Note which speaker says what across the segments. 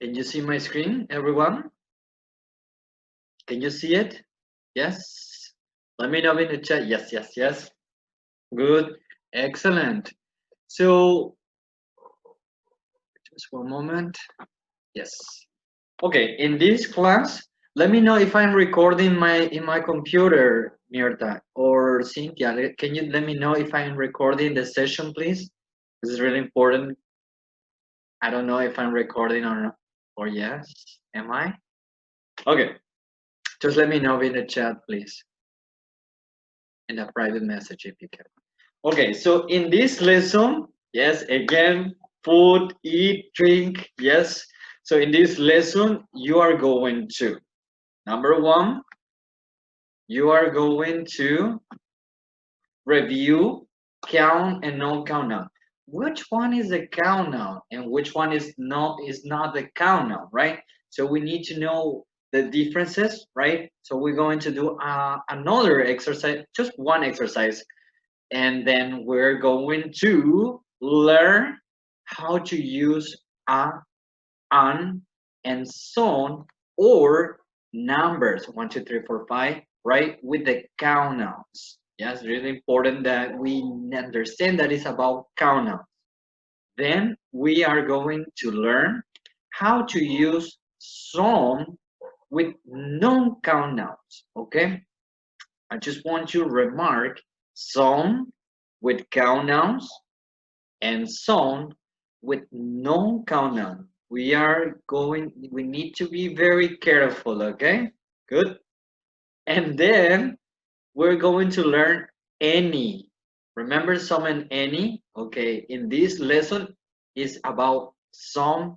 Speaker 1: Can you see my screen, everyone? Can you see it? Yes. Let me know in the chat. Yes, yes, yes. Good. Excellent. So, just one moment. Yes. Okay, in this class, let me know if I'm recording in my computer, Mirta or Cynthia. Can you let me know if I'm recording the session, please? This is really important. I don't know if I'm recording or not. Or yes, am I? Okay, just let me know in the chat, please, in a private message if you can. Okay, so in this lesson, yes, again, food, eat, drink, yes. So in this lesson, you are going to, number one, you are going to review count and non-count noun. Which one is a count noun and which one is not the count noun, right? So we need to know the differences, right? So we're going to do another exercise, just one exercise, and then we're going to learn how to use a, an, and son, or numbers 1, 2, 3, 4, 5, right, with the count nouns. Yes, really important that we understand that it's about count nouns. Then we are going to learn how to use some with non-count nouns. Okay, I just want to remark some with count nouns and some with non-count noun. We need to be very careful, okay? Good. And then we're going to learn any. Remember some and any? Okay, in this lesson is about some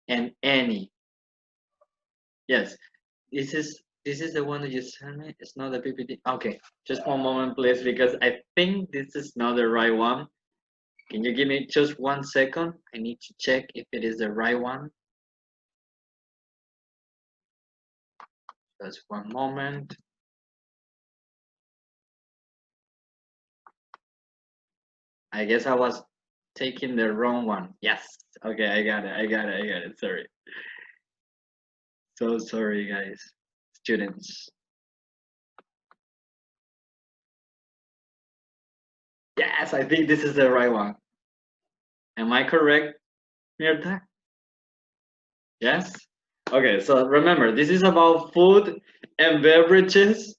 Speaker 1: and any. Yes, this is the one that you sent me. It's not the PPT. Okay, just one moment, please, because I think this is not the right one. Can you give me just 1 second? I need to check if it is the right one. Just one moment. I guess I was taking the wrong one. Yes. Okay, I got it. Sorry. So sorry, guys. Students. Yes, I think this is the right one. Am I correct, Mirta? Yes? Okay, so remember, this is about food and beverages.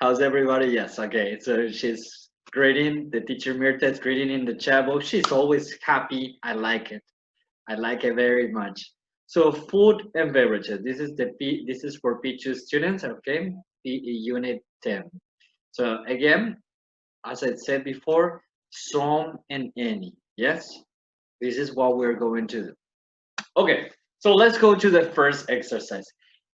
Speaker 1: How's everybody? Yes, okay. So she's greeting, the teacher Mirta is greeting in the chat box. She's always happy. I like it. I like it very much. So food and beverages. This is for P2 students, okay? Unit 10. So again, as I said before, some and any. Yes? This is what we're going to do. Okay, so let's go to the first exercise.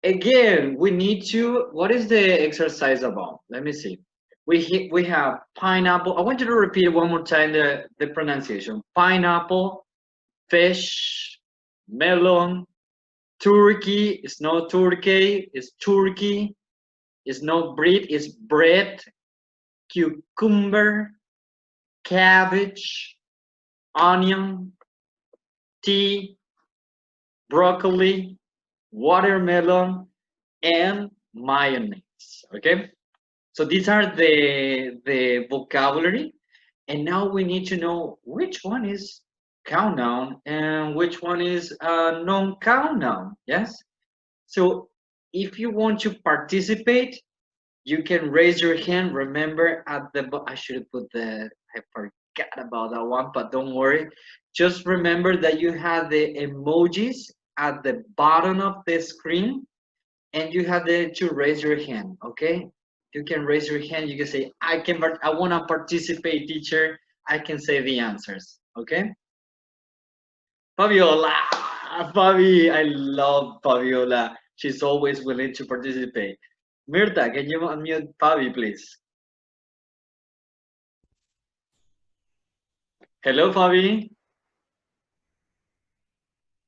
Speaker 1: Again, we need to, what is the exercise about? Let me see. We have pineapple. I want you to repeat one more time the pronunciation. Pineapple, fish, melon, turkey. It's not turkey, it's turkey. It's not bread, it's bread, cucumber, cabbage, onion, tea, broccoli, watermelon, and mayonnaise. Okay, so these are the vocabulary, and now we need to know which one is count noun and which one is non-count noun. Yes, so if you want to participate, you can raise your hand. Remember at the I should have put the, I forgot about that one, but don't worry. Just remember that you have the emojis at the bottom of the screen, and you have to raise your hand. Okay, you can raise your hand. You can say, I want to participate, teacher. I can say the answers. Okay, Fabiola. Fabi, I love Fabiola. She's always willing to participate. Mirta, can you unmute Fabi, please? Hello, Fabi.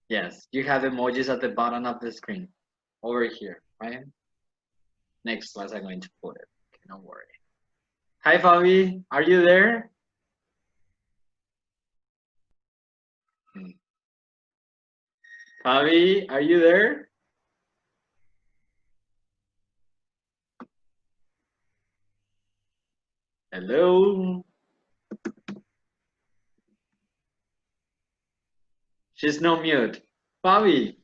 Speaker 1: Yes, you have emojis at the bottom of the screen. Over here, right? Next class, I'm going to put it. Okay, don't worry. Hi, Fabi. Are you there? Javi, are you there? Hello? She's no mute. Fabi.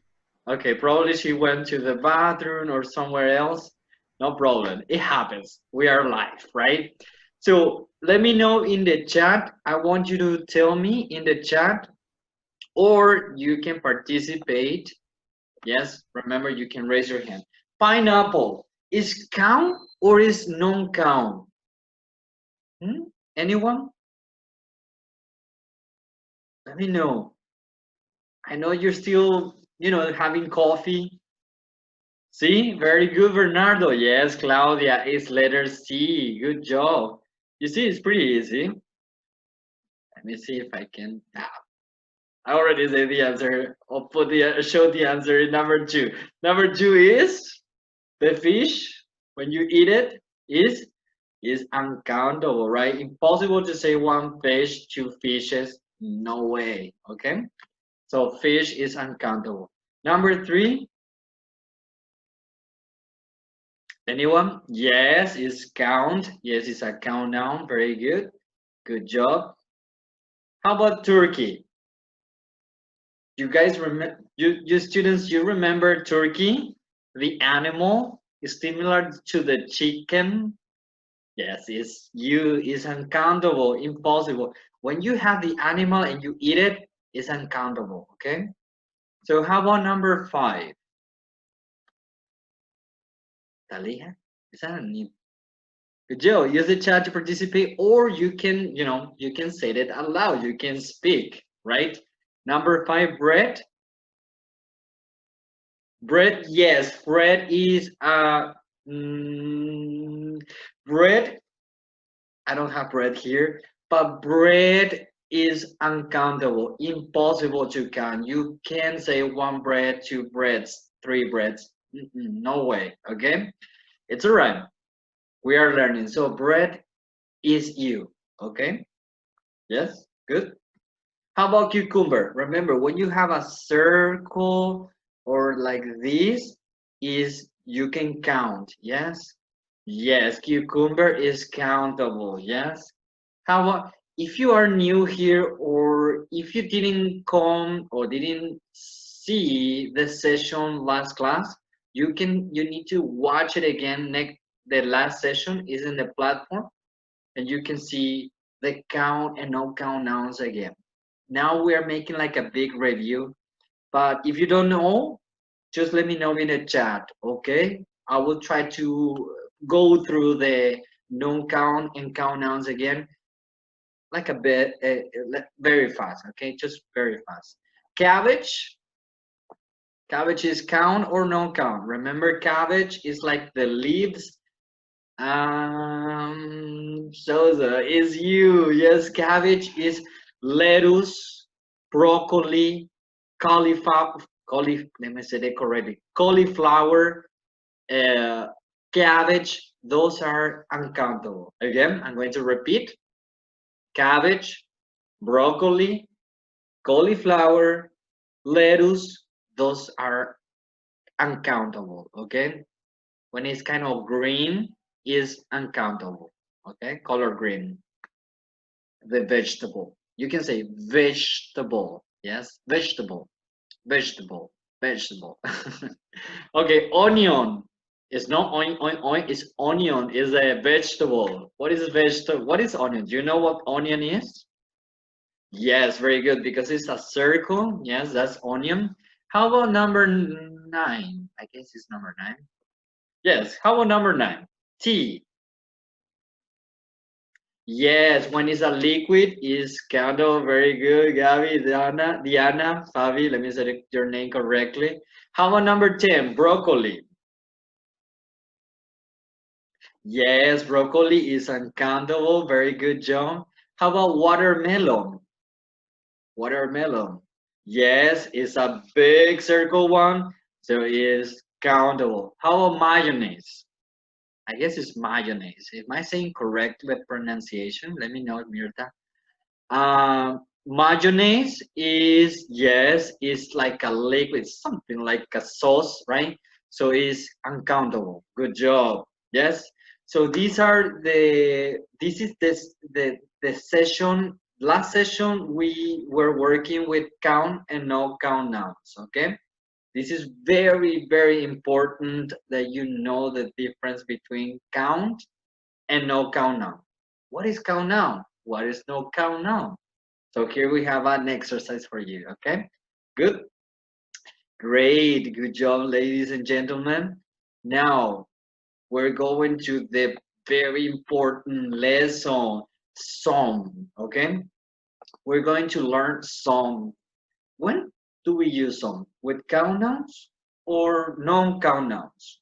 Speaker 1: Okay, probably she went to the bathroom or somewhere else. No problem. It happens. We are live, right? So let me know in the chat. I want you to tell me in the chat, or you can participate. Yes, remember you can raise your hand. Pineapple is count or is non-count? Hmm? Anyone? Let me know. I know you're still, having coffee. See, very good, Bernardo. Yes, Claudia is letter C. Good job. You see, it's pretty easy. Let me see if I can. I already said the answer. I'll put show the answer in number two. Number two is the fish. When you eat it, is uncountable, right? Impossible to say one fish, two fishes. No way. Okay. So fish is uncountable. Number three, anyone? Yes, is count. Yes, it's a count noun. Very good. Good job. How about turkey? You guys remember? You students, you remember turkey? The animal is similar to the chicken. Yes, is uncountable, impossible. When you have the animal and you eat it, it's uncountable. Okay. So how about number five? Talia? Is that a new? Good Joe, use the chat to participate, or you can, you can say it aloud. You can speak, right? Number five, bread. Bread, yes, bread is bread. I don't have bread here, but bread is uncountable, impossible to count. You can't say one bread, two breads, three breads. No way. Okay, it's alright. We are learning. So bread is you. Okay. Yes. Good. How about cucumber? Remember, when you have a circle or like this, is you can count. Yes. Yes, cucumber is countable. Yes. How about if you are new here, or if you didn't come or didn't see the session last class, you need to watch it again. Next, the last session is in the platform, and you can see the count and no count nouns again. Now we are making like a big review, but if you don't know, just let me know in the chat, okay? I will try to go through the non-count and count nouns again, like a bit, very fast, okay? Just very fast. Cabbage, cabbage is count or non-count. Remember, cabbage is like the leaves. So is you. Yes, cabbage is lettuce, broccoli, cauliflower, let me say that correctly. Cauliflower, uh, cabbage, those are uncountable. Again, I'm going to repeat. Cabbage, broccoli, cauliflower, lettuce, those are uncountable, okay? When it's kind of green, is uncountable, okay? Color green. The vegetable. You can say vegetable, yes? Vegetable, vegetable, vegetable. Okay, onion. It's not oin, it's onion, is a vegetable. What is vegetable? What is onion? Do you know what onion is? Yes, very good, because it's a circle. Yes, that's onion. How about number nine? I guess it's number nine. Yes, how about number nine? Tea. Yes, when it's a liquid, is kind of very good. Gabi, Diana, Fabi, let me say your name correctly. How about number 10? Broccoli. Yes, broccoli is uncountable. Very good, John. How about watermelon? Watermelon. Yes, it's a big circle one, so it is countable. How about mayonnaise? I guess it's mayonnaise. Am I saying correct with pronunciation? Let me know, Mirta. Mayonnaise is, yes, it's like a liquid, something like a sauce, right? So it's uncountable. Good job. Yes. So these are this is the session, last session we were working with count and no count nouns, okay? This is very, very important that you know the difference between count and no count noun. What is count noun? What is no count noun? So here we have an exercise for you, okay? Good, great, good job, ladies and gentlemen. Now we're going to the very important lesson, some, okay? We're going to learn some. When do we use some? With count nouns or non-count nouns?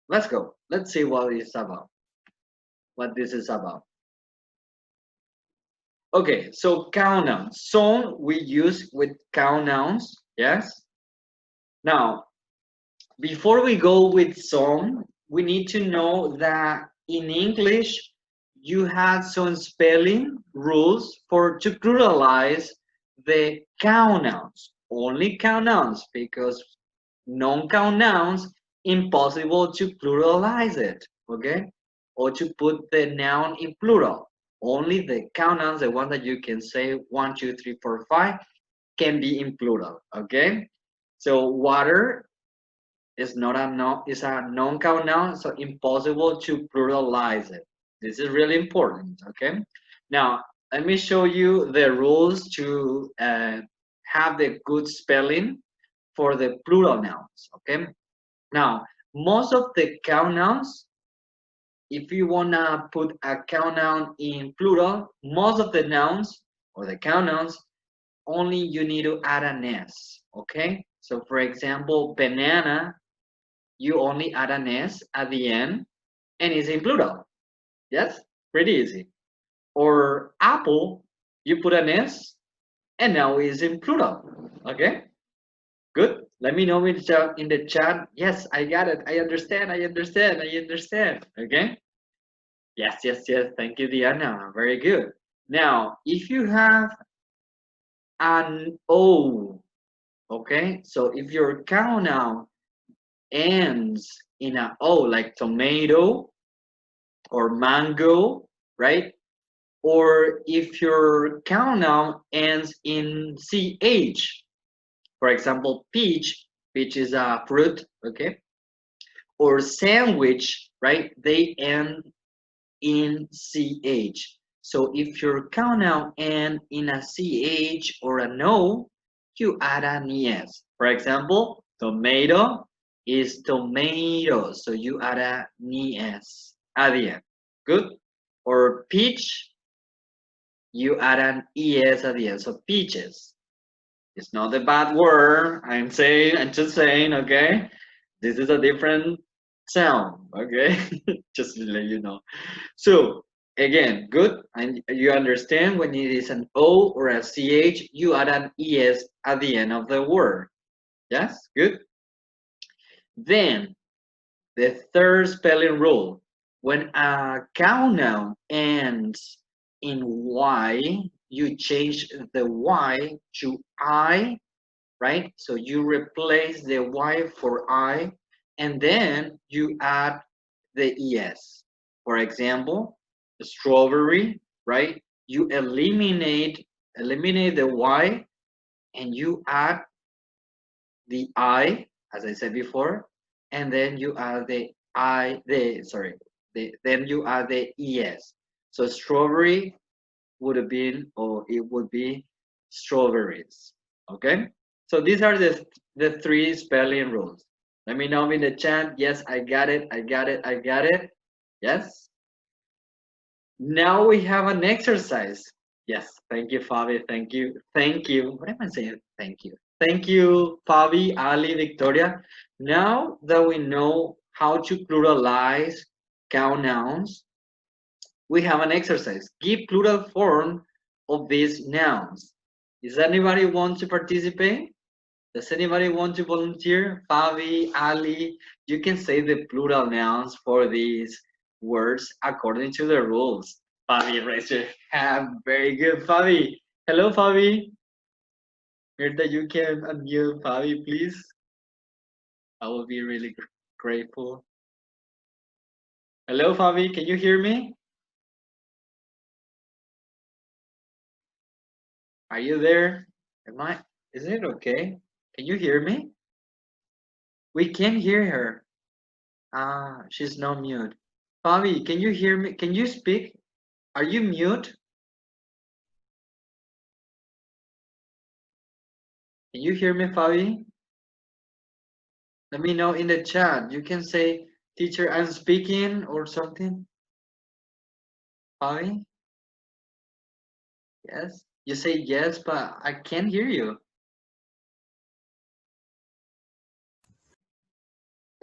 Speaker 1: Let's go. Let's see what it's about, what this is about. Okay, so count nouns. Some we use with count nouns, yes? Now, before we go with some, we need to know that in English, you have some spelling rules for to pluralize the count nouns. Only count nouns, because non-count nouns, impossible to pluralize it, okay? Or to put the noun in plural. Only the count nouns, the one that you can say 1, 2, 3, 4, 5, can be in plural, okay? So water is not a no, is a non-count noun, so impossible to pluralize it. This is really important, okay? Now, let me show you the rules to have the good spelling for the plural nouns, okay? Now, most of the count nouns, if you wanna put a count noun in plural, most of the nouns or the count nouns, only you need to add an S, okay? So for example, banana, you only add an S at the end and it's in plural. Yes, pretty easy. Or apple, you put an S and now it's in plural. Okay, good. Let me know in the chat. Yes, I got it. I understand. I understand. I understand. Okay. Yes, yes, yes. Thank you, Diana. Very good. Now, if you have an O, okay, so if your count now ends in an O, like tomato or mango, right? Or if your count noun ends in ch, for example, peach, peach is a fruit, okay? Or sandwich, right? They end in ch. So if your count noun ends in a ch or a no, you add an es. For example, tomato is tomato, so you add an es at the end. Good. Or peach, you add an es at the end. So peaches. It's not a bad word. I'm just saying, okay? This is a different sound, okay? Just to let you know. So again, good. And you understand when it is an O or a CH, you add an ES at the end of the word. Yes, good. Then the third spelling rule. When a count noun ends in Y, you change the Y to I, right? So you replace the Y for I, and then you add the ES. For example, strawberry, right? You eliminate the Y and you add the I, as I said before, and then you add then you add the ES. So strawberry would have been, or it would be strawberries. Okay? So these are the three spelling rules. Let me know in the chat. Yes, I got it. I got it. I got it. Yes. Now we have an exercise. Yes. Thank you, Fabi. Thank you. Thank you. What am I saying? Thank you. Thank you, Fabi, Ali, Victoria. Now that we know how to pluralize count nouns, we have an exercise. Give plural form of these nouns. Does anybody want to participate? Does anybody want to volunteer? Fabi, Ali, you can say the plural nouns for these words according to the rules. Fabi, raise your hand. Very good, Fabi. Hello, Fabi. Mirta, you can unmute Fabi, please. I will be really grateful. Hello, Fabi. Can you hear me? Are you there? Am I? Is it okay? Can you hear me? We can hear her. Ah, she's not mute. Fabi, can you hear me? Can you speak? Are you mute? Can you hear me, Fabi? Let me know in the chat. You can say, teacher, I'm speaking or something. Fabi? Yes? You say yes, but I can't hear you.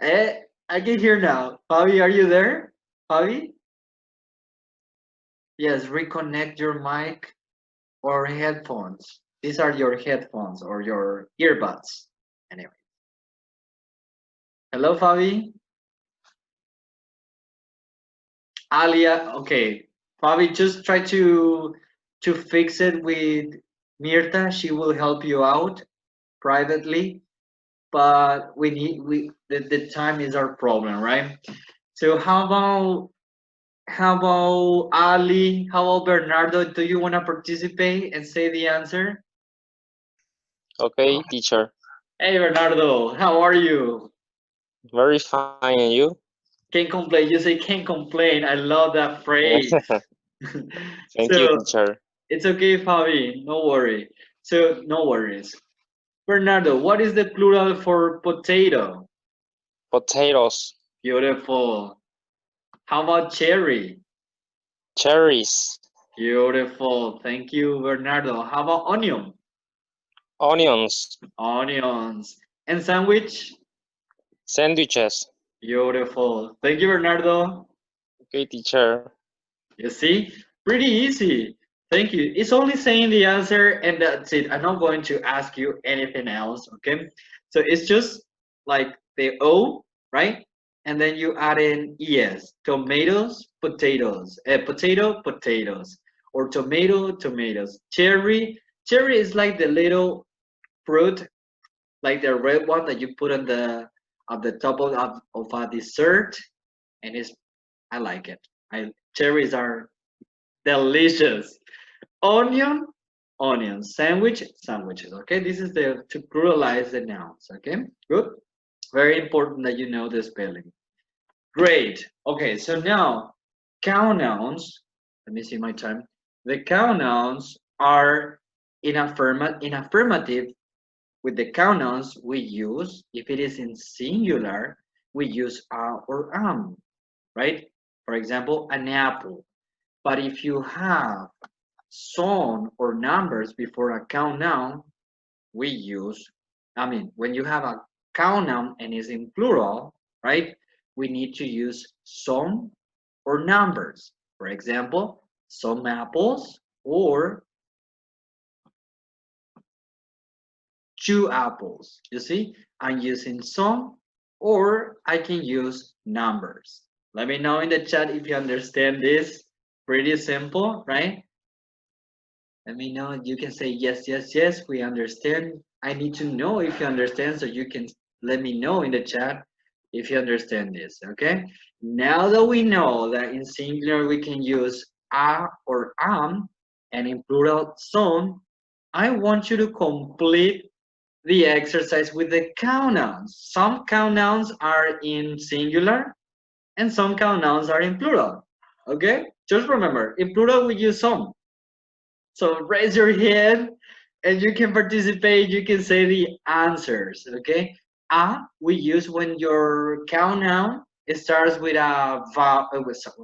Speaker 1: I can hear now. Fabi, are you there? Fabi? Yes, reconnect your mic or headphones. These are your headphones or your earbuds. Anyway. Hello, Fabi. Alia, okay. Fabi, just try to fix it with Mirta. She will help you out privately. But the time is our problem, right? So how about Ali? How about Bernardo? Do you want to participate and say the answer?
Speaker 2: Okay, teacher.
Speaker 1: Hey, Bernardo, how are you?
Speaker 2: Very fine, and you?
Speaker 1: Can't complain. You say can't complain. I love that phrase.
Speaker 2: Thank you,
Speaker 1: So
Speaker 2: teacher.
Speaker 1: it's okay, Fabi. No worry. So no worries. Bernardo, what is the plural for potato?
Speaker 2: Potatoes,
Speaker 1: Beautiful. How about cherry?
Speaker 2: cherries,
Speaker 1: Beautiful. Thank you, Bernardo. How about onion?
Speaker 2: onions,
Speaker 1: Onions. And sandwich?
Speaker 2: sandwiches.
Speaker 1: Beautiful. Thank you, Bernardo.
Speaker 2: Okay, teacher.
Speaker 1: You see? Pretty easy. Thank you. It's only saying the answer and that's it. I'm not going to ask you anything else, okay? So it's just like the O, right? And then you add in ES. Tomatoes, potatoes. Potato, potatoes. Or tomato, tomatoes. Cherry. Cherry is like the little fruit, like the red one that you put on the at the top of a dessert. And it's I like it. Cherries are delicious. Onion, onion. Sandwich, sandwiches. Okay, this is the to pluralize the nouns. Okay, good. Very important that you know the spelling. Great. Okay, so now count nouns. Let me see my time. The count nouns are in affirmative. With the count nouns, we use if it is in singular, we use a or right? For example, an apple. But if you have some or numbers before a count noun, we use, when you have a count noun and is in plural, right? We need to use some or numbers. For example, some apples or two apples. You see, I'm using some or I can use numbers. Let me know in the chat if you understand this. Pretty simple, right? Let me know. You can say yes, yes, yes. We understand. I need to know if you understand, so you can let me know in the chat if you understand this. Okay. Now that we know that in singular we can use a or and in plural some, I want you to complete the exercise with the count nouns. Some count nouns are in singular and some count nouns are in plural. Okay. Just remember, in plural we use some. So raise your hand and you can participate. You can say the answers, okay? We use when your count noun starts with a vowel.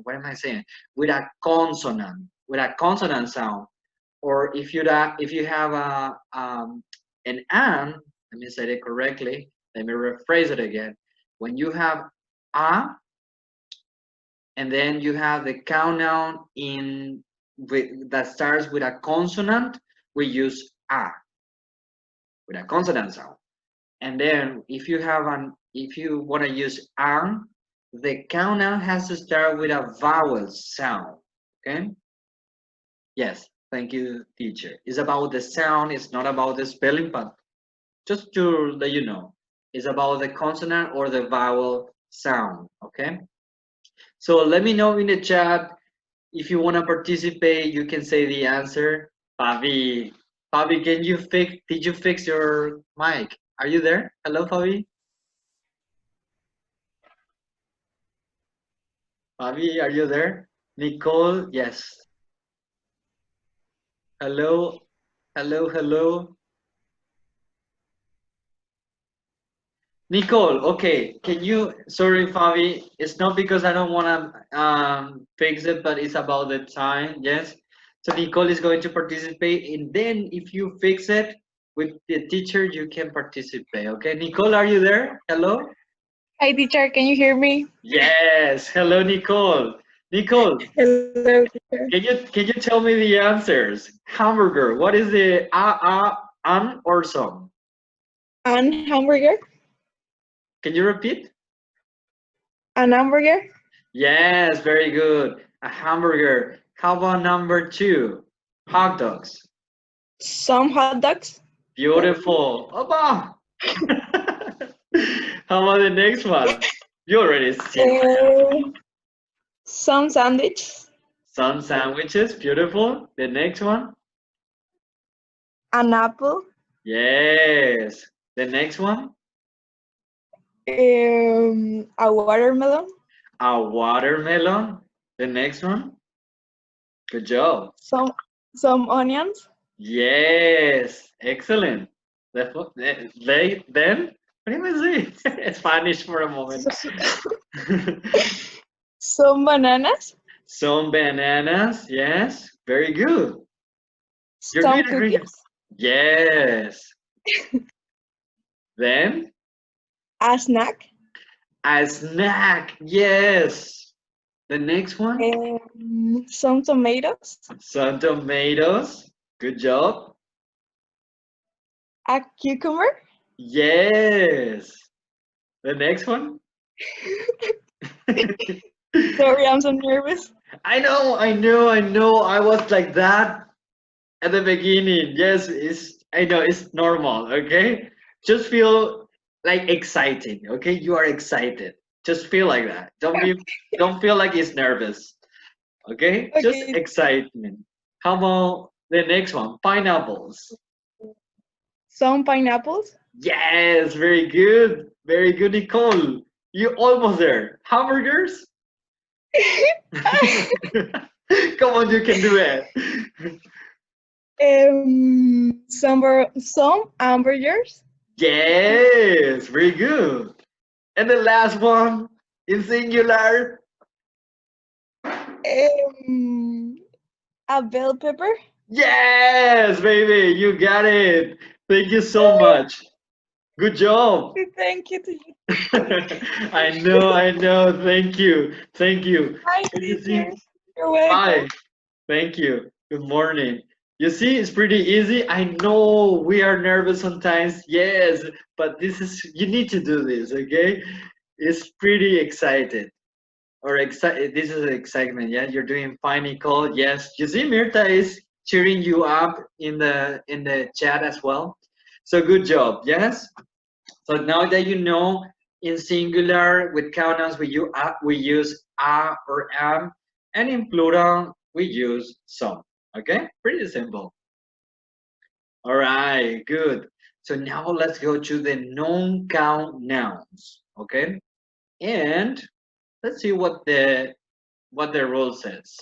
Speaker 1: What am I saying? With a consonant sound. Or if you have an and, let me say it correctly. Let me rephrase it again. When you have a and then you have the count noun that starts with a consonant, we use a with a consonant sound. And then if you want to use an, the count noun has to start with a vowel sound. Okay. Yes. Thank you, teacher. It's about the sound. It's not about the spelling, but just to let you know, it's about the consonant or the vowel sound. Okay. So let me know in the chat if you want to participate. You can say the answer. Fabi, Fabi, can you fix? Did you fix your mic? Are you there? Hello, Fabi. Fabi, are you there? Nicole, yes. Hello, hello, hello. Nicole, okay, can you, sorry, Fabi, it's not because I don't want to fix it, but it's about the time, yes? So Nicole is going to participate, and then if you fix it with the teacher, you can participate, okay? Nicole, are you there? Hello?
Speaker 3: Hi, teacher. Can you hear me?
Speaker 1: Yes, hello, Nicole. Nicole,
Speaker 3: Hello, teacher.
Speaker 1: can you tell me the answers? Hamburger, what is the an or some?
Speaker 3: An hamburger.
Speaker 1: Can you repeat?
Speaker 3: An hamburger.
Speaker 1: Yes, very good. A hamburger. How about number 2? Hot dogs.
Speaker 3: Some hot dogs.
Speaker 1: Beautiful. Opa! How about the next one? You already see
Speaker 3: Some sandwiches.
Speaker 1: some sandwiches. Beautiful. The next one?
Speaker 3: An apple.
Speaker 1: Yes. The next one?
Speaker 3: A watermelon.
Speaker 1: A watermelon. The next one? Good job.
Speaker 3: Some onions.
Speaker 1: Yes. Excellent. Then, what am I saying? Spanish for a moment.
Speaker 3: Some bananas.
Speaker 1: Some bananas, yes, very good. You're
Speaker 3: Some
Speaker 1: doing a great job.
Speaker 3: cookies.
Speaker 1: Yes. Then
Speaker 3: A snack.
Speaker 1: a snack, yes. The next one,
Speaker 3: Some tomatoes.
Speaker 1: some tomatoes. Good job.
Speaker 3: A cucumber.
Speaker 1: Yes. The next one.
Speaker 3: Sorry, I'm so nervous.
Speaker 1: I know. I was like that at the beginning. Yes, I know it's normal, okay? Just feel like exciting, okay? You are excited. Just feel like that. Don't feel like it's nervous. Okay? Just
Speaker 3: Okay.
Speaker 1: excitement. How about the next one? Pineapples.
Speaker 3: Some pineapples.
Speaker 1: Yes, very good. Very good, Nicole. You almost there. Hamburgers? Come on, you can do it.
Speaker 3: Some hamburgers.
Speaker 1: Yes, very good. And the last one in singular.
Speaker 3: A bell pepper.
Speaker 1: Yes, baby, you got it. Thank you so much. Good job.
Speaker 3: Thank you.
Speaker 1: I know. Thank you. Thank you.
Speaker 3: Hi,
Speaker 1: And you see,
Speaker 3: teacher. You're welcome.
Speaker 1: hi. Thank you. Good morning. You see, it's pretty easy. I know we are nervous sometimes. Yes, but you need to do this, okay? It's pretty excited. This is excitement. Yeah, you're doing fine, Nicole. Yes, you see, Mirta is cheering you up in the chat as well. So good job. Yes. So now that you know, in singular with countouts we use a or am, and in plural we use some. Okay, pretty simple. All right, good. So now let's go to the non-count nouns. Okay, and let's see what the rule says.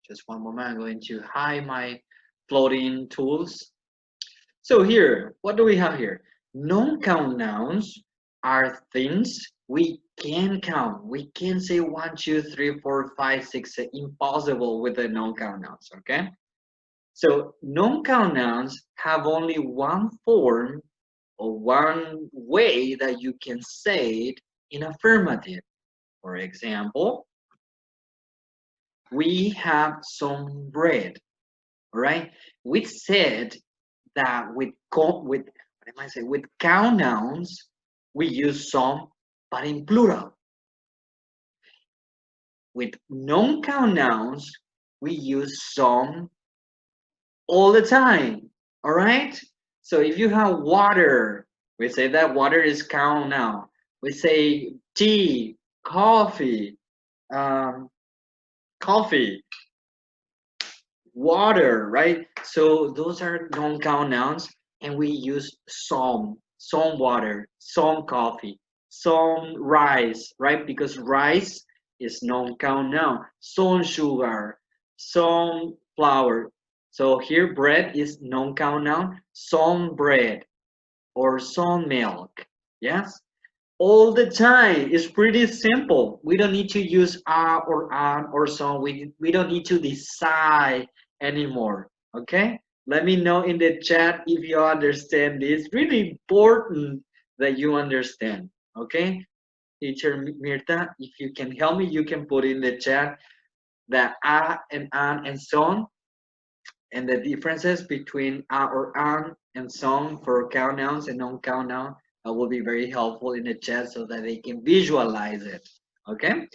Speaker 1: Just one moment. I'm going to hide my floating tools. So here, what do we have here? Non-count nouns are things we can count. We can say 1, 2, 3, 4, 5, 6, 7. Impossible with the non-count nouns, okay? So non-count nouns have only one form or one way that you can say it in affirmative. For example, we have some bread, all right? We said that with count nouns we use some, but in plural. With non-count nouns we use some all the time. All right. So if you have water, we say that water is count now. We say tea, coffee, um, coffee, water, right? So those are non-count nouns, and we use some water, some coffee, some rice, right? Because rice is non-count noun. Some sugar, some flour. So here bread is non-count noun. Some bread or some milk. Yes, all the time. It's pretty simple. We don't need to use a or an or some. We don't need to decide anymore. Okay? Let me know in the chat if you understand this. Really important that you understand. Okay? Teacher Mirta, if you can help me, you can put in the chat that a and an and son and the differences between a or an and some for count nouns and non-count noun. That will be very helpful in the chat so that they can visualize it. Okay?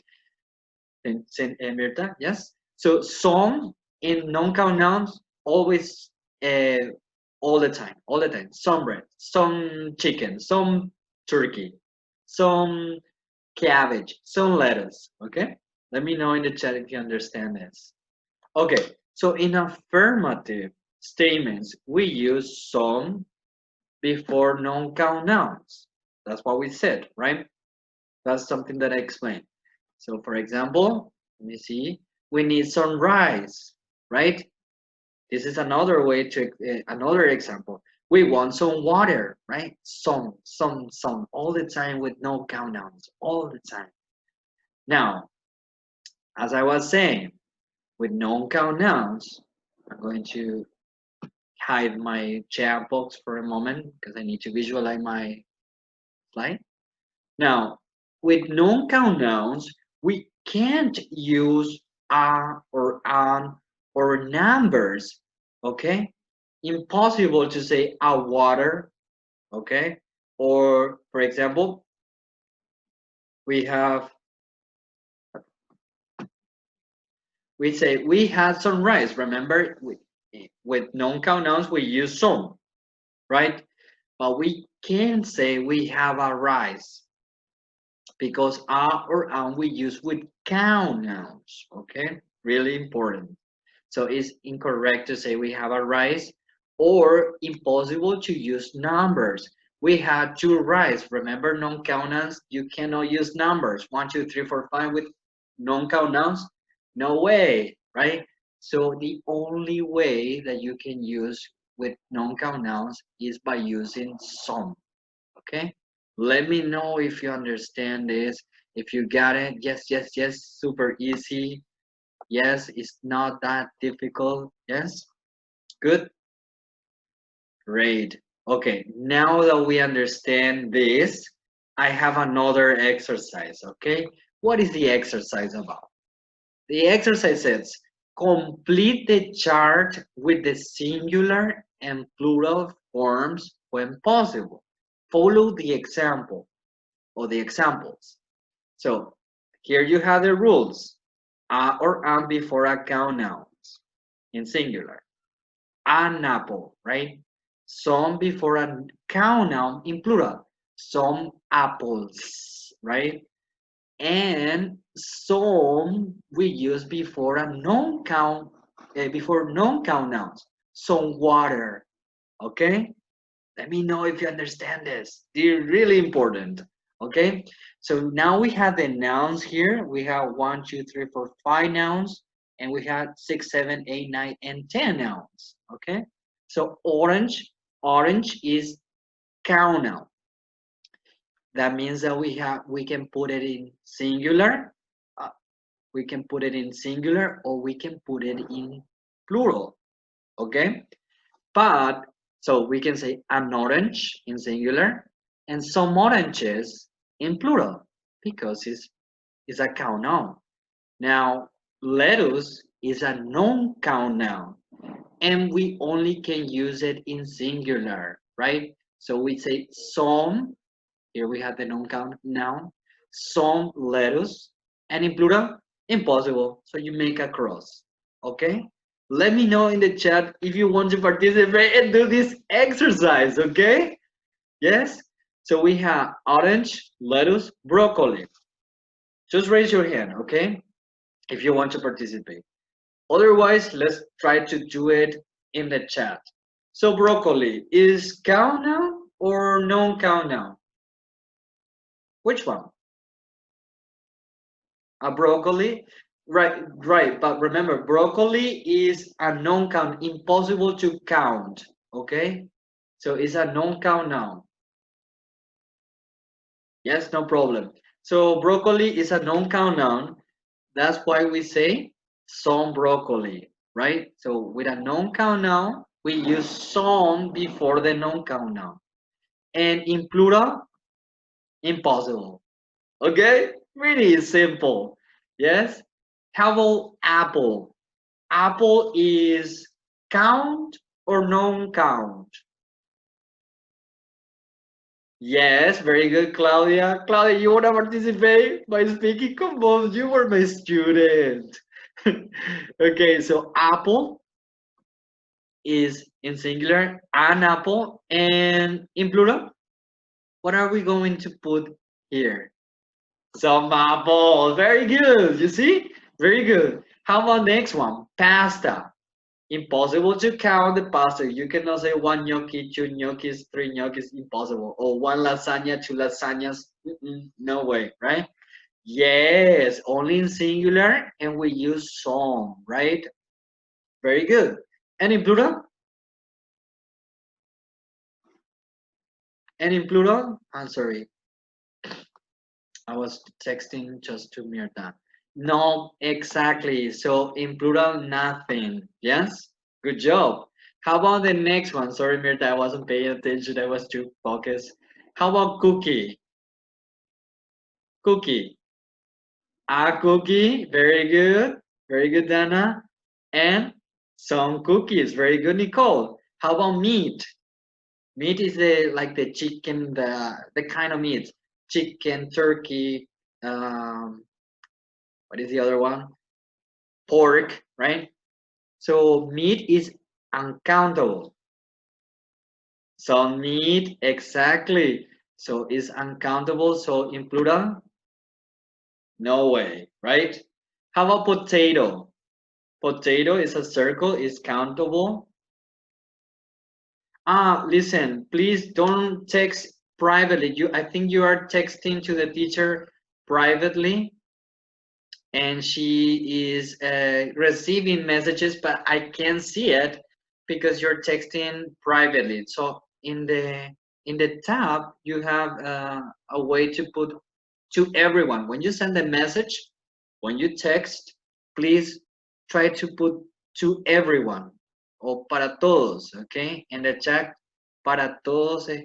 Speaker 1: And Mirta, yes? So some in non-count nouns always, uh, all the time. Some bread, some chicken, some turkey, some cabbage, some lettuce. Okay? Let me know in the chat if you understand this. Okay, so in affirmative statements, we use some before non-count nouns. That's what we said, right? That's something that I explained. So for example, let me see, we need some rice, right? This is another way to, another example. We want some water, right? Some, all the time with no count nouns, all the time. Now, as I was saying, with non-count nouns, I'm going to hide my chat box for a moment because I need to visualize my slide. Now, with non-count nouns, we can't use a or an or numbers, okay? Impossible to say a water, okay? Or, for example, we say we had some rice. Remember, with non-count nouns, we use some, right? But we can't say we have a rice because a or an we use with count nouns, okay? Really important. So it's incorrect to say we have a rice or impossible to use numbers. We had two rice. Remember non-count nouns, you cannot use numbers. 1, 2, 3, 4, 5 with non-count nouns? No way, right? So the only way that you can use with non-count nouns is by using some. Okay, let me know if you understand this, if you got it. Yes, yes, yes, super easy. Yes, it's not that difficult. Yes, good, great. Okay, now that we understand this, I have another exercise. Okay, what is the exercise about? The exercise says complete the chart with the singular and plural forms when possible. Follow the example or the examples. So here you have the rules. A or an before account nouns in singular. An apple, right? Some before a count noun in plural. Some apples, right? And some we use before a non-count, before non-count nouns. Some water, okay? Let me know if you understand this. They're really important. Okay. So now we have the nouns here. We have 1, 2, 3, 4, 5 nouns, and we have 6, 7, 8, 9, and 10 nouns. Okay. So orange is count noun. That means that we can put it in singular. We can put it in singular, or we can put it in plural. Okay. But so we can say an orange in singular and some oranges in plural because it's a count noun. Now lettuce is a non-count noun and we only can use it in singular, right? So we say some, here we have the non-count noun, some lettuce, and in plural, impossible. So you make a cross, okay? Let me know in the chat if you want to participate and do this exercise, okay? Yes? So we have orange, lettuce, broccoli. Just raise your hand, okay? If you want to participate. Otherwise, let's try to do it in the chat. So broccoli is count now or non-count now? Which one? A broccoli? Right, right. But remember, broccoli is a non-count, impossible to count. Okay? So it's a non-count now. Yes, no problem. So broccoli is a non-count noun. That's why we say some broccoli, right? So with a non-count noun, we use some before the non-count noun. And in plural, impossible. Okay? Really simple. Yes? How about apple? Apple is count or non-count? Yes, very good, Claudia. Claudia, you want to participate by speaking? Come on, you were my student. Okay, so apple is in singular, an apple, and in plural, what are we going to put here? Some apples. Very good. You see? Very good. How about next one? Pasta. Impossible to count the pasta. You cannot say one gnocchi, two gnocchis, three gnocchis. Impossible. Or one lasagna, two lasagnas. No way, right? Yes, only in singular, and we use some, right? Very good. And in plural? And in plural? I'm sorry. I was texting just to Mirta. No, exactly. So in plural, nothing. Yes? Good job. How about the next one? Sorry, Mirta, I wasn't paying attention. I was too focused. How about cookie? Cookie. A cookie. Very good. Very good, Dana. And some cookies. Very good, Nicole. How about meat? Meat is the like the chicken, the kind of meat. Chicken, turkey, what is the other one? Pork, right? So meat is uncountable. So meat, exactly. So is uncountable. So in plural, no way, right? How about potato? Potato is a circle, is countable. Ah, listen, please don't text privately. I think you are texting to the teacher privately, and she is receiving messages, but I can't see it because you're texting privately. So in the tab, you have a way to put to everyone. When you send a message, when you text, please try to put to everyone o para todos, okay? In the chat, para todos es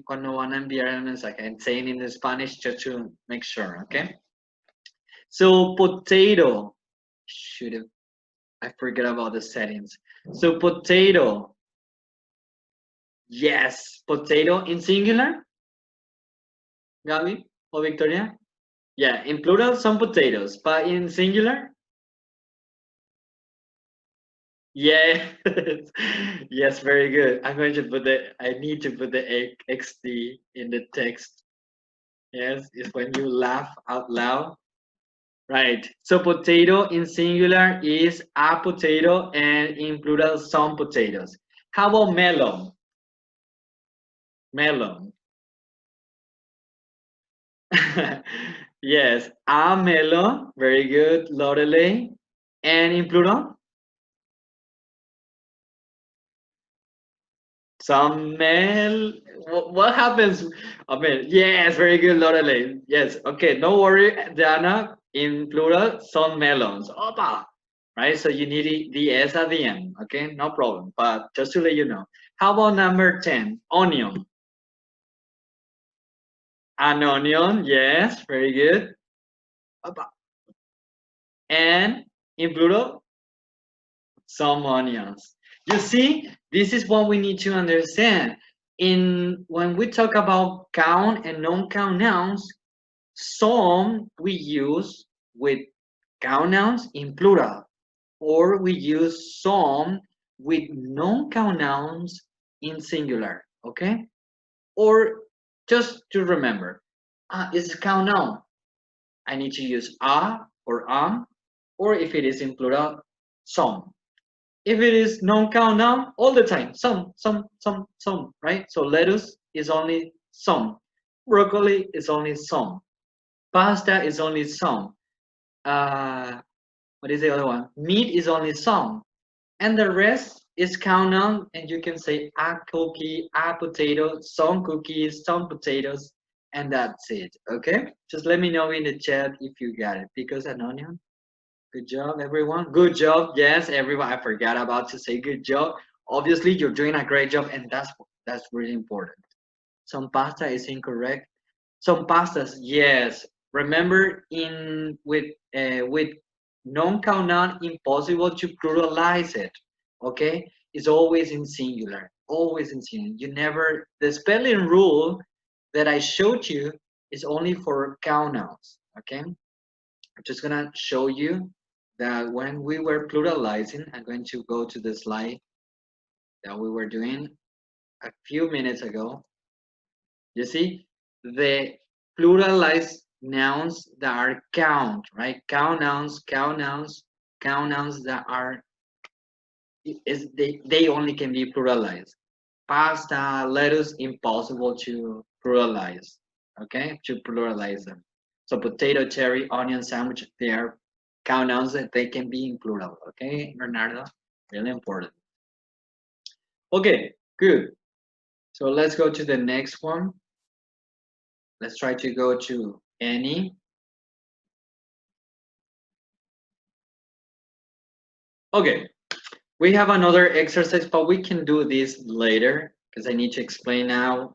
Speaker 1: cuando van a enviar el mensaje. I'm saying in Spanish just to make sure, okay? So potato, should have, I forget about the settings. So potato, yes, potato in singular, Gabi or Victoria? Yeah, in plural, some potatoes, but in singular? Yeah, yes, very good. I'm going to put I need to put the XD in the text. Yes, it's when you laugh out loud. Right. So potato in singular is a potato and in plural some potatoes. How about melon? Melon. Yes, a melon. Very good, Lorelei. And in plural? Some mel. What happens? I mean, yes, very good, Lorelei. Yes, okay, no worry, Diana. In plural, some melons. Opa! Right, so you need the S at the end, okay? No problem, but just to let you know. How about number 10, onion? An onion, yes, very good. Opa. And in plural, some onions. You see, this is what we need to understand. When we talk about count and non-count nouns, some we use with count nouns in plural. or we use some with non-count nouns in singular, okay? Or just to remember, it's a count noun. I need to use a or or if it is in plural, some. If it is non-count noun, all the time, some, right? So lettuce is only some. Broccoli is only some. Pasta is only some. Uh, what is the other one? Meat is only some. And the rest is count noun, and you can say a cookie, a potato, some cookies, some potatoes, and that's it. Okay? Just let me know in the chat if you got it. Because an onion. Good job, everyone. Good job. Yes, everyone. I forgot about to say good job. Obviously, you're doing a great job, and that's really important. Some pasta is incorrect. Some pastas, yes. Remember, in with non-count noun, impossible to pluralize it. Okay, it's always in singular. Always in singular. You never. The spelling rule that I showed you is only for count nouns. Okay, I'm just gonna show you that when we were pluralizing, I'm going to go to the slide that we were doing a few minutes ago. You see, the pluralized nouns that are count, right? Count nouns that are they only can be pluralized. Pasta, lettuce, impossible to pluralize. Okay, to pluralize them. So potato, cherry, onion, sandwich, they are count nouns that they can be in plural. Okay, Bernardo, really important. Okay, good. So let's go to the next one. Let's try to go to any. Okay, we have another exercise, but we can do this later because I need to explain now.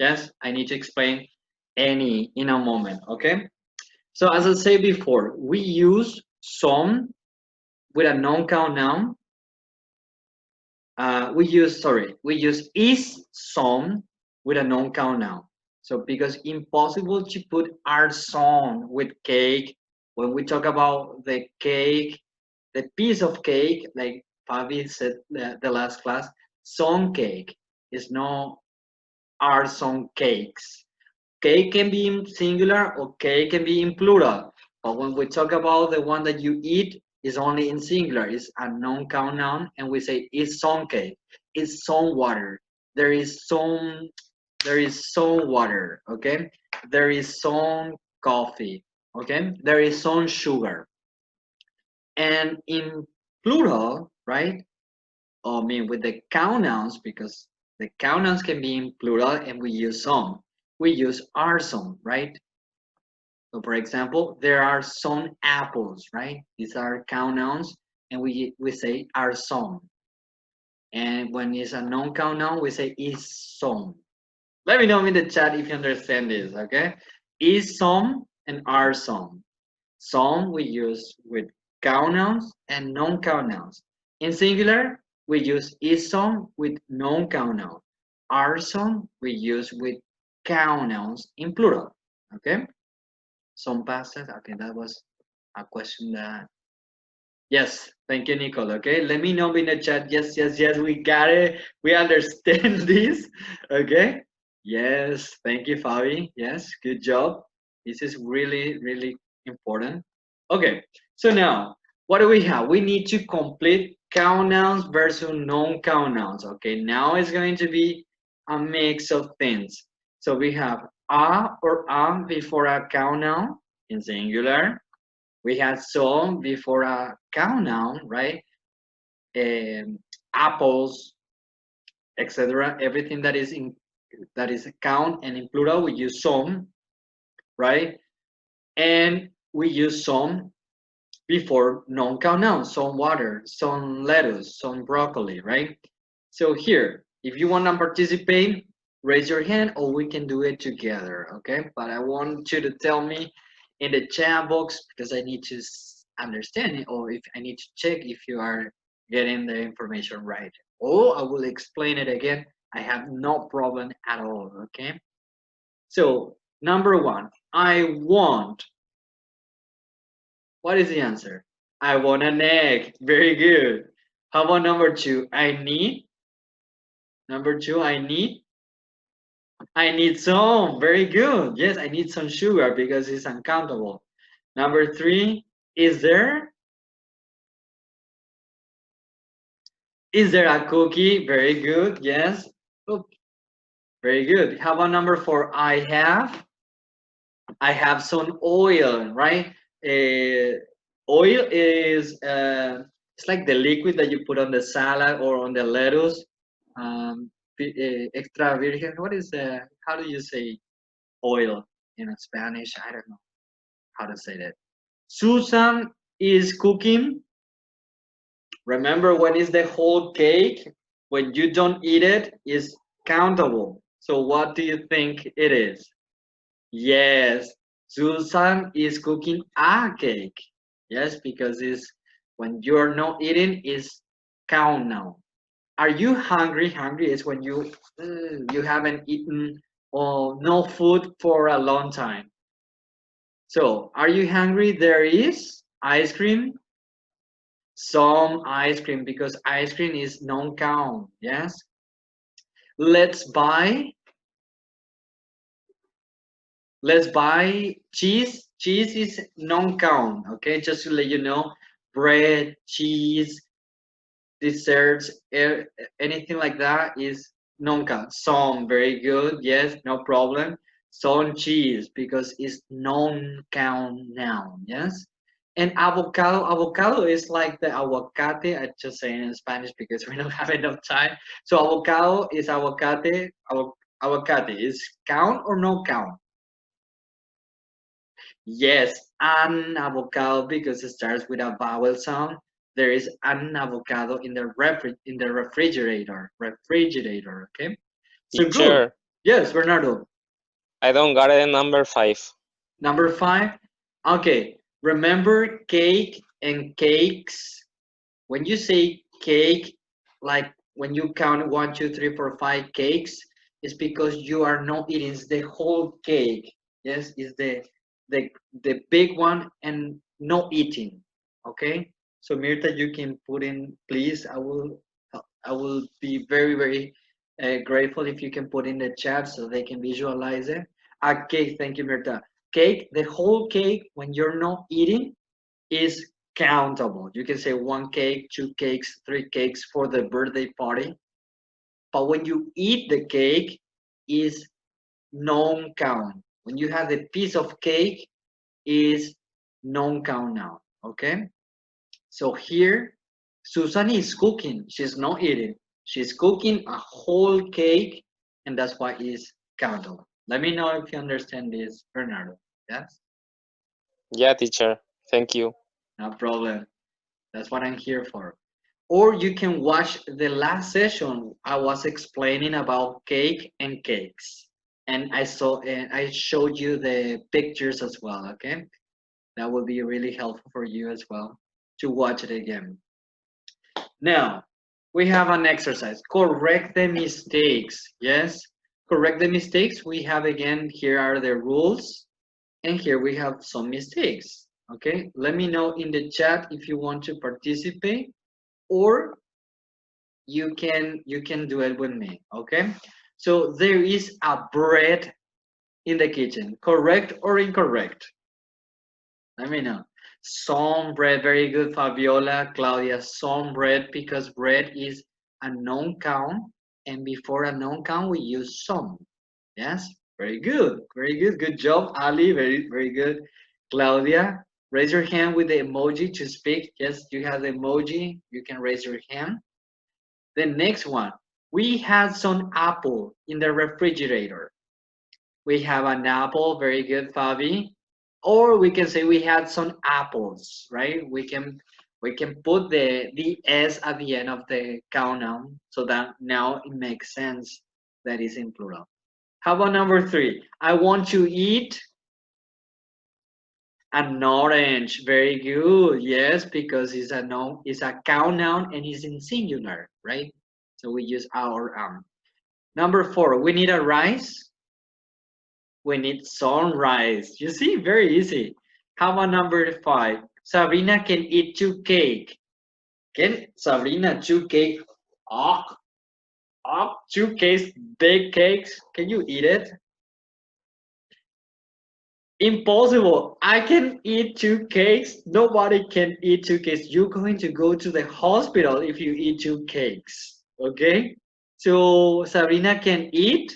Speaker 1: Yes, I need to explain any in a moment, okay? So as I said before, we use some with a non-count noun. We use is some with a non-count noun. So because impossible to put our some with cake, when we talk about the cake, the piece of cake, like Fabi said the last class, some cake is no are some cakes. Cake can be in singular or cake can be in plural. But when we talk about the one that you eat, is only in singular. It's a non-count noun, and we say it's some cake. It's some water. There is some. There is some water. Okay. There is some coffee. Okay. There is some sugar. And in plural, right? I mean, with the count nouns, because the count nouns can be in plural and we use some. We use are some, right? So for example, there are some apples, right? These are count nouns and we say are some. And when it's a non-count noun, we say is some. Let me know in the chat if you understand this, okay? Is some and are some. Some we use with count nouns and non-count nouns. In singular, we use is some with non-count noun. Are some we use with count nouns in plural. Okay? Some pastas. Okay, that was a question that. Yes, thank you, Nicole. Okay, let me know in the chat. Yes, yes, yes, we got it. We understand this. Okay. Yes, thank you, Fabi. Yes, good job. This is really, really important. Okay, so now what do we have? We need to complete count nouns versus non-count nouns. Okay, now it's going to be a mix of things. So we have a or am before a count noun in singular. We had some before a count noun, right? Apples, etc. Everything that is a count and in plural we use some, right? And we use some before non-count nouns, some water, some lettuce, some broccoli, right? So here, if you want to participate, raise your hand or we can do it together, okay? But I want you to tell me in the chat box because I need to understand it or if I need to check if you are getting the information right. Or I will explain it again. I have no problem at all, okay? So, number one, I want. What is the answer? I want an egg. Very good. How about number two? I need. Number two, I need. I need some. Very good. Yes, I need some sugar because it's uncountable. Number three, is there? Is there a cookie? Very good. Yes. Oh, very good. How about number four? I have some oil, right? Oil is it's like the liquid that you put on the salad or on the lettuce. Extra virgin. What is the? How do you say oil in Spanish? I don't know how to say that. Susan is cooking. Remember, when is the whole cake? When you don't eat it, is countable. So what do you think it is? Yes, Susan is cooking a cake. Yes, because it's when you're not eating is count now. Are you hungry? Hungry is when you haven't eaten or no food for a long time. So, are you hungry? There is ice cream, some ice cream because ice cream is non-count. Yes. Let's buy. Let's buy cheese. Cheese is non-count. Okay, just to let you know, bread, cheese, desserts, anything like that is non-count. Some, very good. Yes, no problem. Some cheese because it's non-count noun. Yes. And avocado is like the aguacate. I just saying in Spanish because we don't have enough time. So avocado is aguacate. Aguacate is count or no count? Yes, an avocado because it starts with a vowel sound. There is an avocado in the refrigerator. Refrigerator, okay? So good.
Speaker 2: Teacher,
Speaker 1: Yes, Bernardo.
Speaker 2: I don't got it. Number 5.
Speaker 1: Number 5. Okay. Remember cake and cakes. When you say cake, like when you count 1, 2, 3, 4, 5 cakes, it's because you are not eating the whole cake. Yes, it's the big one and no eating. Okay. So Mirta, you can put in, please. I will be very very grateful if you can put in the chat so they can visualize it. A cake. Thank you, Mirta. Cake. The whole cake when you're not eating is countable. You can say 1 cake, 2 cakes, 3 cakes for the birthday party. But when you eat the cake, is non-count. When you have a piece of cake, is non-count now. Okay. So here, Susan is cooking. She's not eating. She's cooking a whole cake, and that's why it's countable. Let me know if you understand this, Bernardo. Yes.
Speaker 2: Yeah, teacher. Thank you.
Speaker 1: No problem. That's what I'm here for. Or you can watch the last session. I was explaining about cake and cakes, and I showed you the pictures as well. Okay, that will be really helpful for you as well to watch it again. Now we have an exercise. Correct the mistakes. Yes, correct the mistakes. We have again. Here are the rules, and here we have some mistakes. Okay, let me know in the chat if you want to participate, or you can do it with me. Okay, so there is a bread in the kitchen. Correct or incorrect? Let me know. Some bread. Very good, Fabiola. Claudia, some bread, because bread is a non count, and before a non count we use some. Yes, very good, very good. Good job, Ali. Very very good. Claudia, raise your hand with the emoji to speak. Yes, you have the emoji, you can raise your hand. The next one, we had some apple in the refrigerator. We have an apple, very good, Fabi. Or we can say we had some apples, right? We can put the s at the end of the count noun so that now it makes sense that is in plural. How about number 3? I want to eat an orange. Very good. Yes, because it's a noun, it's a count noun and it's in singular, right? So we use our Number 4, we need a rice. We need some rice. You see, very easy. How about number 5? Sabrina can eat 2 cake. Can Sabrina 2 cake? Ah, 2 cakes, big cakes. Can you eat it? Impossible. I can eat 2 cakes. Nobody can eat 2 cakes. You're going to go to the hospital if you eat 2 cakes. Okay? So Sabrina can eat.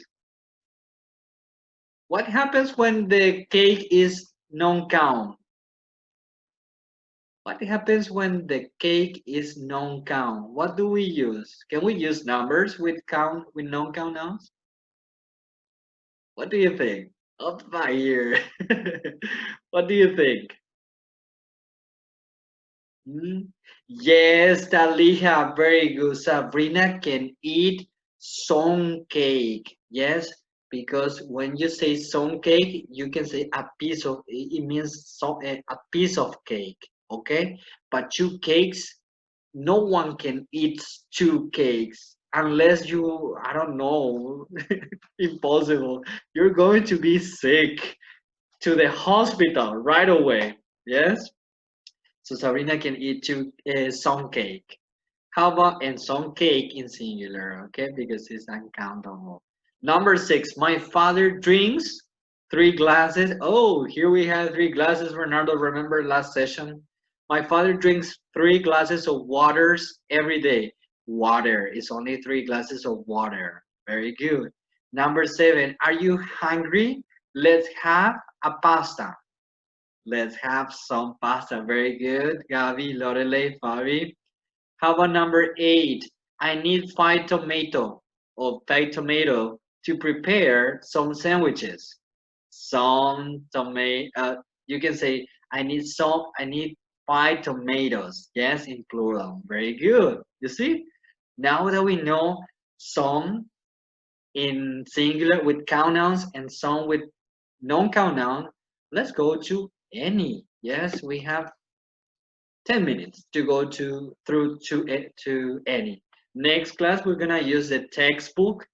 Speaker 1: What happens when the cake is non-count? What happens when the cake is non-count? What do we use? Can we use numbers with non-count nouns? What do you think? Up fire. What do you think? Hmm? Yes, Talija, very good. Sabrina can eat some cake. Yes, because when you say some cake, you can say a piece of, it means a piece of cake. Okay, but 2 cakes, no one can eat 2 cakes unless you, I don't know, impossible. You're going to be sick to the hospital right away. Yes. So Sabrina can eat 2 some cake. How about and some cake in singular? Okay, because it's uncountable. Number 6. My father drinks 3 glasses. Oh, here we have 3 glasses. Bernardo, remember last session? My father drinks 3 glasses of waters every day. Water is only 3 glasses of water. Very good. Number 7. Are you hungry? Let's have a pasta. Let's have some pasta. Very good. Gabi, Lorelei, Fabi. How about number 8? I need 5 tomato to prepare some sandwiches. Some tomato. You can say I need 5 tomatoes. Yes, in plural. Very good. You see? Now that we know some in singular with count nouns and some with non-count noun, let's go to any. Yes, we have 10 minutes to go to any. Next class, we're gonna use the textbook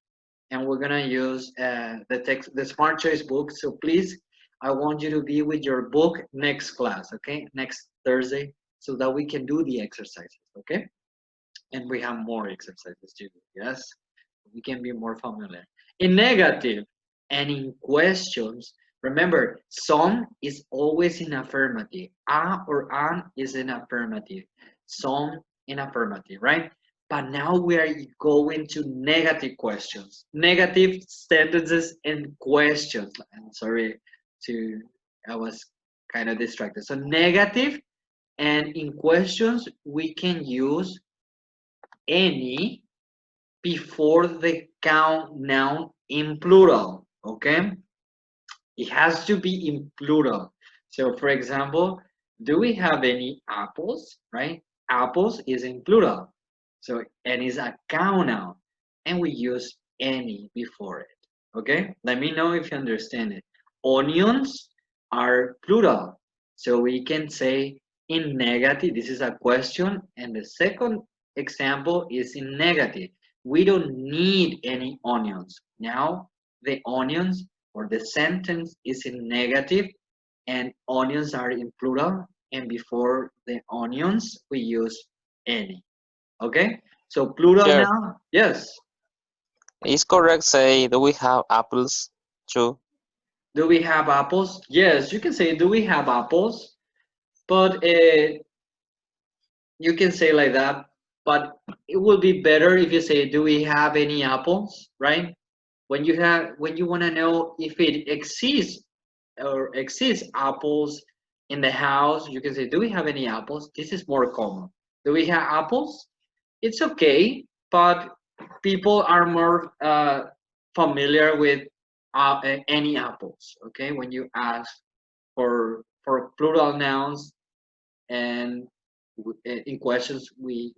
Speaker 1: and we're gonna use the Smart Choice book. So please, I want you to be with your book next class, okay? Next Thursday, so that we can do the exercises, okay? And we have more exercises to do, yes? We can be more familiar. In negative and in questions, remember, some is always in affirmative. A or an is in affirmative. Some in affirmative, right? But now we are going to negative questions, negative sentences and questions. I'm sorry I was kind of distracted. So negative and in questions, we can use any before the count noun in plural, okay? It has to be in plural. So for example, do we have any apples, right? Apples is in plural. So, and is a count noun. And we use any before it, okay? Let me know if you understand it. Onions are plural. So we can say in negative, this is a question. And the second example is in negative. We don't need any onions. Now, the onions or the sentence is in negative and onions are in plural. And before the onions, we use any. Okay? So plural
Speaker 2: Sure.
Speaker 1: now? Yes.
Speaker 2: Is correct say, do we have apples too?
Speaker 1: Do we have apples? Yes, you can say, do we have apples? But you can say like that. But it will be better if you say, do we have any apples? Right? When you want to know if it exists or exists apples in the house, you can say, do we have any apples? This is more common. Do we have apples? It's okay, but people are more familiar with any apples. Okay, when you ask for plural nouns and in questions, we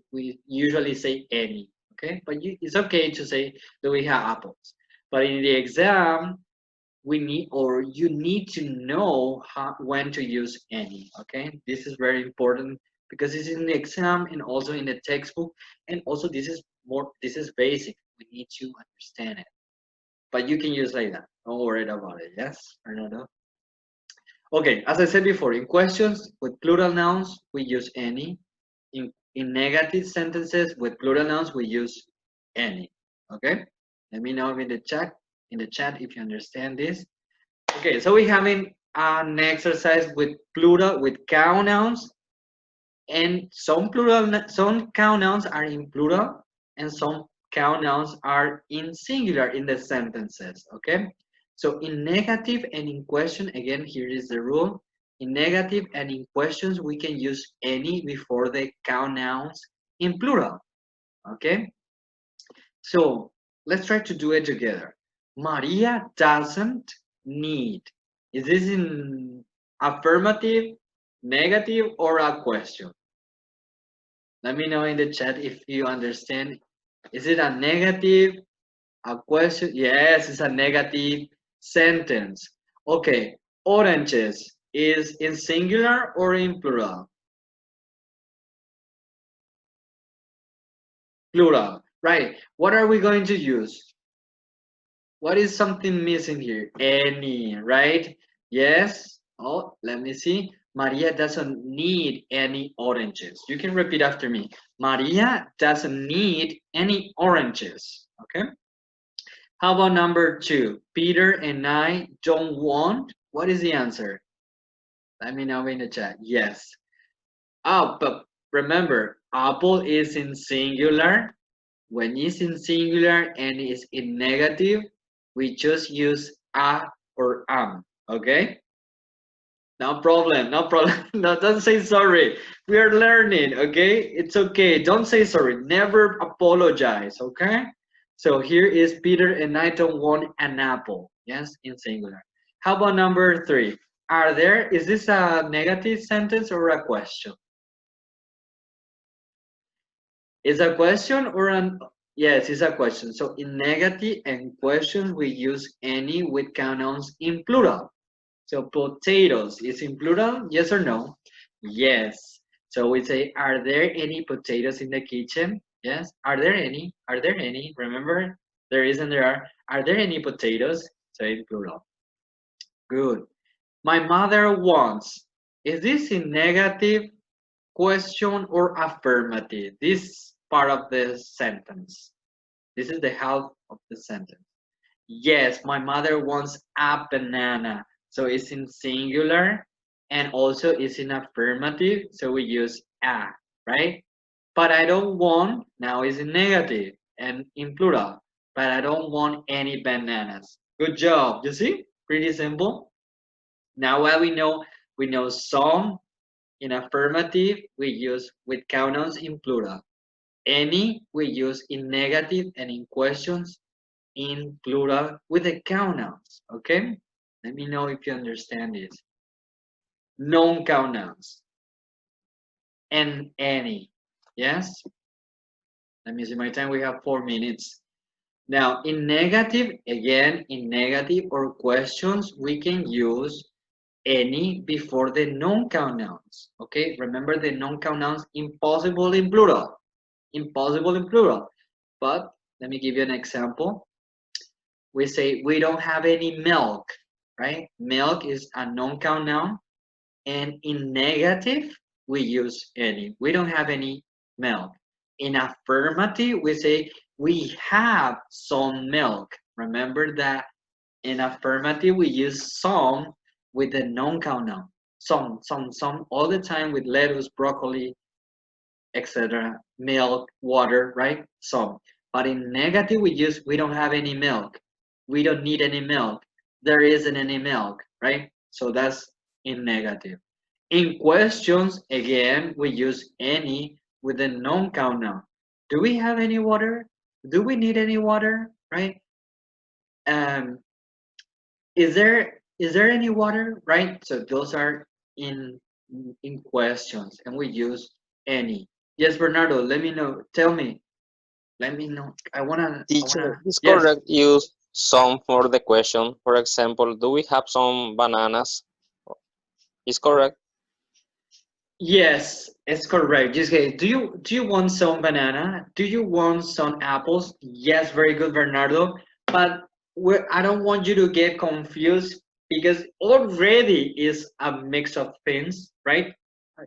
Speaker 1: usually say any. Okay, but it's okay to say do we have apples. But in the exam, we need or you need to know when to use any. Okay, this is very important because it's in the exam and also in the textbook, and also this is basic. We need to understand it, but you can use like that. Don't worry about it. Yes, Fernando. Okay, as I said before, in questions with plural nouns, we use any. In negative sentences with plural nouns, we use any. Okay? Let me know in the chat if you understand this. Okay, so we're having an exercise with plural, with count nouns, and some count nouns are in plural, and some count nouns are in singular in the sentences. Okay, so in negative and in question, again, here is the rule. In negative and in questions, we can use any before the count nouns in plural. Okay, so let's try to do it together. Maria doesn't need. Is this in affirmative, negative, or a question? Let me know in the chat if you understand. Is it a negative, a question? Yes, it's a negative sentence. Okay, oranges is in singular or in plural? Plural, right. What are we going to use? What is something missing here? Any, right? Yes. Oh, let me see. Maria doesn't need any oranges. You can repeat after me. Maria doesn't need any oranges. Okay. How about number 2? Peter and I don't want. What is the answer? Let me know in the chat. Yes. Oh, but remember, apple is in singular. When it's in singular and it's in negative, we just use a or okay? No problem, no problem. No, don't say sorry. We are learning, okay? It's okay. Don't say sorry. Never apologize, okay? So here is Peter and I don't want an apple. Yes, in singular. How about number 3? Is this a negative sentence or a question? Is a question or an, yes, it's a question. So in negative and questions, we use any with count nouns in plural. So potatoes is in plural, yes or no? Yes. So we say, are there any potatoes in the kitchen? Yes. Are there any? Are there any? Remember, there is and there are. Are there any potatoes? So in plural. Good. My mother wants. Is this in negative, question, or affirmative? This part of the sentence. This is the half of the sentence. Yes, my mother wants a banana. So it's in singular and also it's in affirmative. So we use a, right? But I don't want, now is in negative and in plural. But I don't want any bananas. Good job. You see? Pretty simple. Now what we know some in affirmative, we use with count nouns in plural. Any, we use in negative, and in questions, in plural with the count nouns. Okay? Let me know if you understand this. Non-count nouns. And any. Yes? Let me see my time. We have 4 minutes. Now, in negative, again, in negative or questions, we can use any before the non-count nouns. Okay? Remember the non-count nouns, impossible in plural. Impossible in plural. But let me give you an example. We say we don't have any milk, right? Milk is a non-count noun. And in negative, we use any. We don't have any milk. In affirmative, we say we have some milk. Remember that in affirmative, we use some with the non-count noun. Some, all the time with lettuce, broccoli, etc. Milk, water, right? Some. But in negative, we don't have any milk. We don't need any milk. There isn't any milk, right? So that's in negative. In questions, again, we use any with a non-count noun. Do we have any water? Do we need any water, right? Um, is there any water, right? So those are in questions, and we use any. Yes, Bernardo, let me know. Tell me. Let me know.
Speaker 2: Teacher, it's
Speaker 1: Yes.
Speaker 2: correct. Use some for the question. For example, do we have some bananas? Is correct.
Speaker 1: Yes, it's correct. Just okay. Do you want some banana? Do you want some apples? Yes, very good, Bernardo. But I don't want you to get confused because already is a mix of things, right?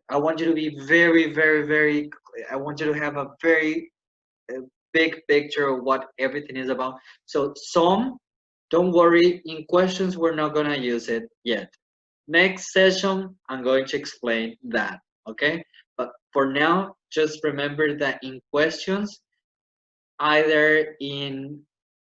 Speaker 1: I want you to be very, very, very, I want you to have a very big picture of what everything is about. So some, don't worry, in questions, we're not gonna use it yet. Next session, I'm going to explain that, okay? But for now, just remember that in questions, either in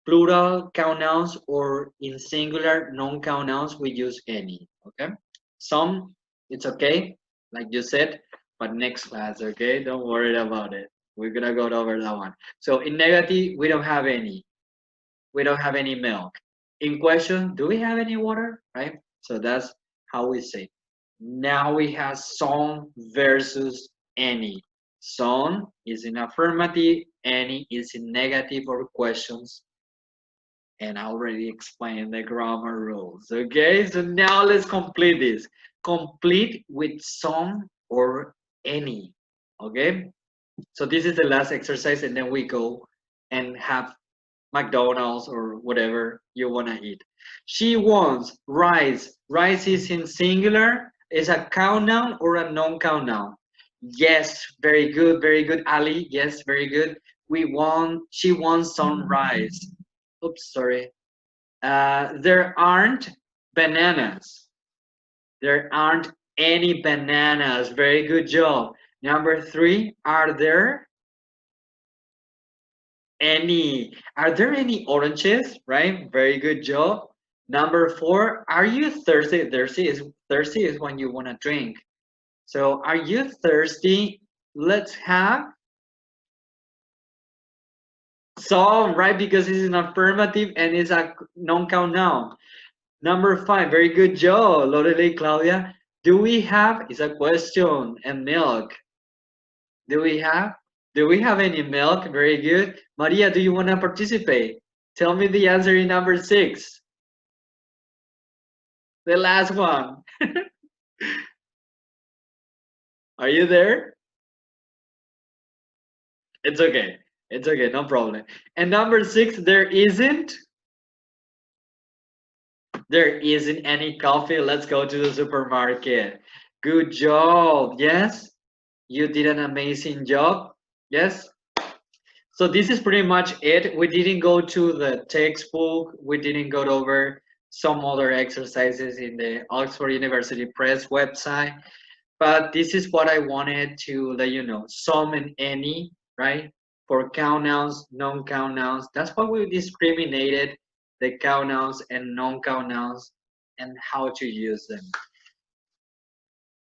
Speaker 1: plural count nouns or in singular non-count nouns, we use any, okay? Some, it's okay, like you said, but next class, okay? Don't worry about it. We're gonna go over that one. So in negative, we don't have any. We don't have any milk. In question, do we have any water, right? So that's how we say. Now we have some versus any. Some is in affirmative, any is in negative or questions. And I already explained the grammar rules. Okay, so now let's complete this. Complete with some or any. Okay, so this is the last exercise, and then we go and have McDonald's or whatever you want to eat. She wants rice. Rice is in singular. Is a count noun or a non-count noun? Yes, very good, Ali. Yes, very good. She wants some rice. Oops, sorry. There aren't bananas. There aren't any bananas. Very good job. Number 3, are there any oranges? Right, very good job. Number 4, are you thirsty? Thirsty is when you want to drink. So are you thirsty? Let's have some, right, because it's an affirmative and it's a non-count noun. Number 5, very good job, Lorelei, Claudia. Do we have, is a question, and milk? Do we have? Do we have any milk? Very good. Maria, do you want to participate? Tell me the answer in number 6. The last one. Are you there? It's okay. It's okay, no problem. And number 6, there isn't any coffee. Let's go to the supermarket. Good job. Yes, you did an amazing job. Yes. So this is pretty much it. We didn't go to the textbook. We didn't go over some other exercises in the Oxford University Press website. But this is what I wanted to let you know. Some and any, right? For count nouns, non-count nouns. That's why we discriminated the count nouns and non-count nouns and how to use them.